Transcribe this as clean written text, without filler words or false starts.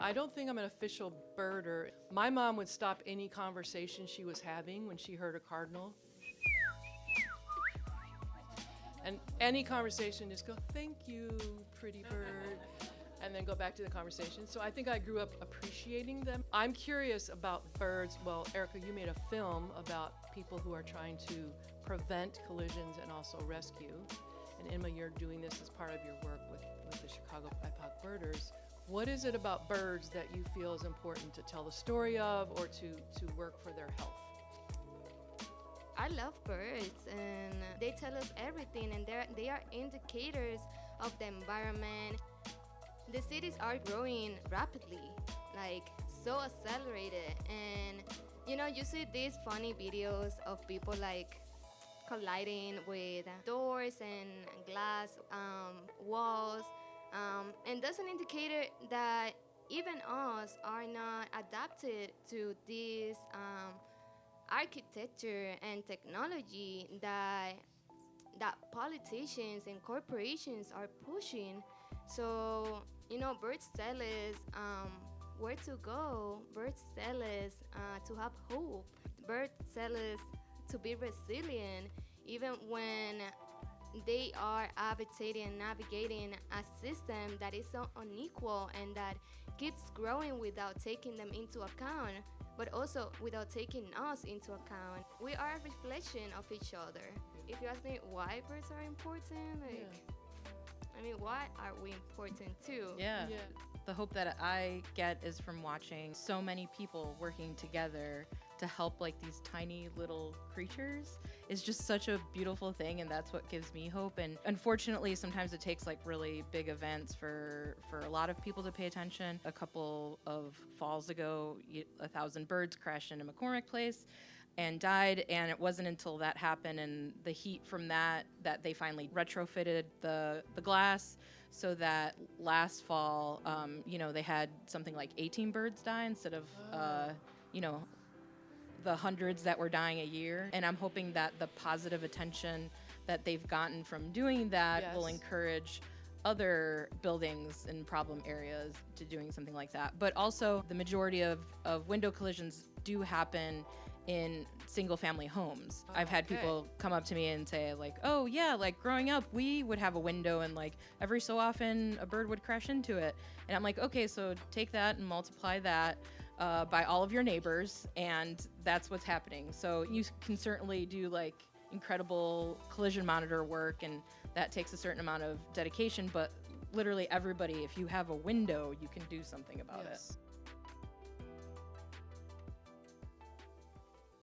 I don't think I'm an official birder. My mom would stop any conversation she was having when she heard a cardinal. And any conversation, just go, thank you, pretty bird, and then go back to the conversation. So I think I grew up appreciating them. I'm curious about birds. Well, Erica, you made a film about people who are trying to prevent collisions and also rescue. And Emma, you're doing this as part of your work with the Chicago BIPOC birders. What is it about birds that you feel is important to tell the story of or to work for their health? I love birds, and they tell us everything, and they are indicators of the environment. The cities are growing rapidly, like so accelerated, and you see these funny videos of people like colliding with doors and glass walls, and that's an indicator that even us are not adapted to this architecture and technology that politicians and corporations are pushing. So, birds tell us where to go. Birds tell us to have hope. Birds tell us to be resilient, even when they are habitating and navigating a system that is so unequal and that keeps growing without taking them into account, but also without taking us into account. We are a reflection of each other. If you ask me why birds are important, why are we important too? Yeah. Yeah. The hope that I get is from watching so many people working together to help like these tiny little creatures is just such a beautiful thing, and that's what gives me hope. And unfortunately, sometimes it takes like really big events for a lot of people to pay attention. A couple of falls ago, 1,000 birds crashed into McCormick Place and died, and it wasn't until that happened and the heat from that they finally retrofitted the glass, so that last fall, they had something like 18 birds die instead of the hundreds that were dying a year. And I'm hoping that the positive attention that they've gotten from doing that will Yes. encourage other buildings in problem areas to doing something like that. But also, the majority of window collisions do happen in single family homes. I've had Okay. people come up to me and say like, oh yeah, like growing up we would have a window and like every so often a bird would crash into it. And I'm like, okay, so take that and multiply that by all of your neighbors, and that's what's happening. So you can certainly do like incredible collision monitor work, and that takes a certain amount of dedication, but literally everybody, if you have a window, you can do something about Yes.